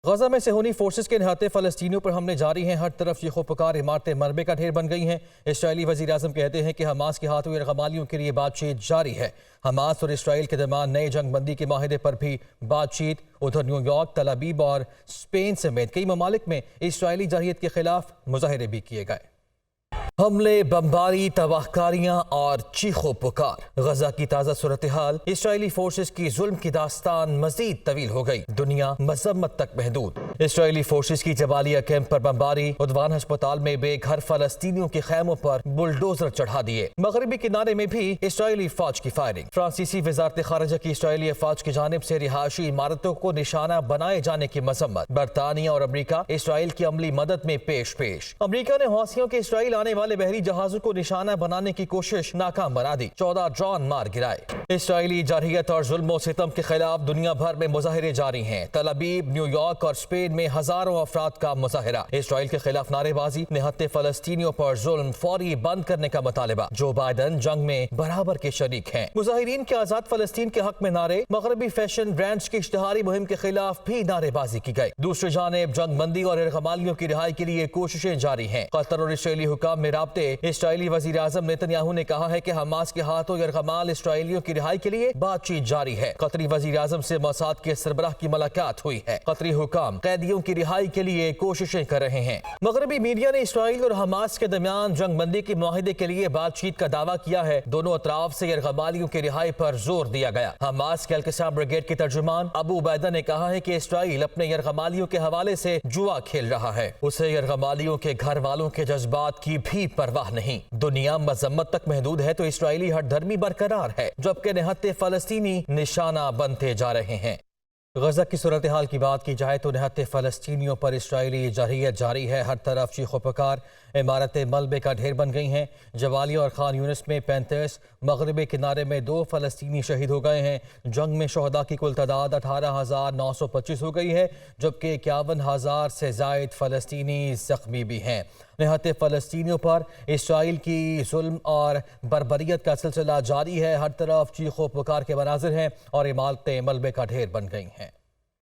غزہ میں صہیونی فورسز کے نہاتے فلسطینیوں پر حملے جاری ہیں۔ ہر طرف چیخ و پکار، عمارتیں ملبے کا ڈھیر بن گئی ہیں۔ اسرائیلی وزیر اعظم کہتے ہیں کہ حماس کے ہاتھوں یرغمالیوں کے لیے بات چیت جاری ہے۔ حماس اور اسرائیل کے درمیان نئے جنگ بندی کے معاہدے پر بھی بات چیت۔ ادھر نیو یارک، تل ابیب اور اسپین سمیت کئی ممالک میں اسرائیلی جارحیت کے خلاف مظاہرے بھی کیے گئے۔ حملے، بمباری، تباہ کاریاں اور چیخ و پکار۔ غزہ کی تازہ صورتحال، اسرائیلی فورسز کی ظلم کی داستان مزید طویل ہو گئی، دنیا مذمت تک محدود۔ اسرائیلی فورسز کی جبالیہ کیمپ پر بمباری، عدوان ہسپتال میں بے گھر فلسطینیوں کے خیموں پر بلڈوزر چڑھا دیے۔ مغربی کنارے میں بھی اسرائیلی فوج کی فائرنگ۔ فرانسیسی وزارت خارجہ کی اسرائیلی افواج کی جانب سے رہائشی عمارتوں کو نشانہ بنائے جانے کی مذمت۔ برطانیہ اور امریکہ اسرائیل کی عملی مدد میں پیش۔ امریکہ نے حوثیوں کے اسرائیل آنے والے بحری جہازوں کو نشانہ بنانے کی کوشش ناکام بنا دی، 14 ڈرون مار گرائے۔ اسرائیلی جارحیت اور ظلم و ستم کے خلاف دنیا بھر میں مظاہرے جاری ہیں۔ تل ابیب، نیو یارک اور اسپین میں ہزاروں افراد کا مظاہرہ۔ اسرائیل کے خلاف نعرے بازی، نہتے فلسطینیوں پر ظلم فوری بند کرنے کا مطالبہ۔ جو بائیڈن جنگ میں برابر کے شریک ہیں۔ مظاہرین کے آزاد فلسطین کے حق میں نعرے، مغربی فیشن برانڈز کی اشتہاری مہم کے خلاف بھی نعرے بازی کی گئی۔ دوسری جانب جنگ بندی اور یرغمالیوں کی رہائی کے لیے کوششیں جاری ہیں۔ قطر اور اسرائیلی حکام میں رابطے۔ اسرائیلی وزیر اعظم نیتن نے کہا ہے کہ حماس کے ہاتھوں یرغمال اسرائیلیوں کی رہائی کے لیے بات چیت جاری ہے۔ قطری وزیر اعظم سے موساد کے سربراہ کی ملاقات ہوئی ہے۔ قطری حکام قیدیوں کی رہائی کے لیے کوششیں کر رہے ہیں۔ مغربی میڈیا نے اسرائیل اور حماس کے درمیان جنگ بندی کے معاہدے کے لیے بات چیت کا دعویٰ کیا ہے۔ دونوں اطراف سے یرغمالیوں کی رہائی پر زور دیا گیا۔ حماس کے القسام بریگیڈ کے ترجمان ابو عبیدہ نے کہا ہے کہ اسرائیل اپنے یرغمالیوں کے حوالے سے جوا کھیل رہا ہے، اسے یرغمالیوں کے گھر والوں کے جذبات کی بھی پرواہ نہیں۔ دنیا مذمت تک محدود ہے تو اسرائیلی ہٹ دھرمی برقرار ہے، جبکہ نہتے فلسطینی نشانہ بنتے جا رہے ہیں۔ غزہ کی صورتحال کی بات کی جائے تو نہتے فلسطینیوں پر اسرائیلی جارحیت جاری ہے۔ ہر طرف چیخ و پکار، عمارتیں ملبے کا ڈھیر بن گئی ہیں۔ جبالیہ اور خان یونس میں 35، مغربی کنارے میں 2 فلسطینی شہید ہو گئے ہیں۔ جنگ میں شہداء کی کل تعداد 18,925 ہو گئی ہے، جبکہ 51,000 سے زائد فلسطینی زخمی بھی ہیں۔ نہتے فلسطینیوں پر اسرائیل کی ظلم اور بربریت کا سلسلہ جاری ہے۔ ہر طرف چیخ و پکار کے مناظر ہیں اور عمارتیں ملبے کا ڈھیر بن گئی ہیں۔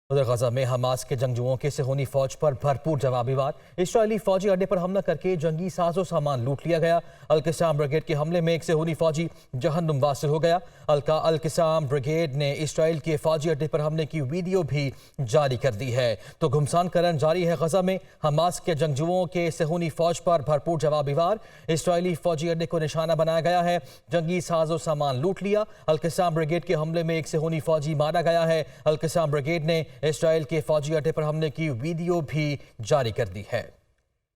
ادھر غزہ میں حماس کے جنگجوؤں کے صہیونی فوج پر بھرپور جوابی وار۔ اسرائیلی فوجی اڈے پر حملہ کر کے جنگی ساز و سامان لوٹ لیا گیا۔ القسام بریگیڈ کے حملے میں ایک صہیونی فوجی جہنم واصل ہو گیا۔ القسام بریگیڈ نے اسرائیل کے فوجی اڈے پر حملے کی ویڈیو بھی جاری کر دی ہے۔ تو گھمسان کرن جاری ہے غزہ میں۔ حماس کے جنگجوؤں کے صہیونی فوج پر بھرپور جوابی وار۔ اسرائیلی فوجی اڈے کو نشانہ بنایا گیا ہے، جنگی ساز و سامان لوٹ لیا۔ القسام بریگیڈ کے حملے میں ایک صہیونی فوجی مارا گیا ہے۔ القسام بریگیڈ نے اسرائیل کے فوجی اڈے پر حملے کی ویڈیو بھی جاری کر دی ہے۔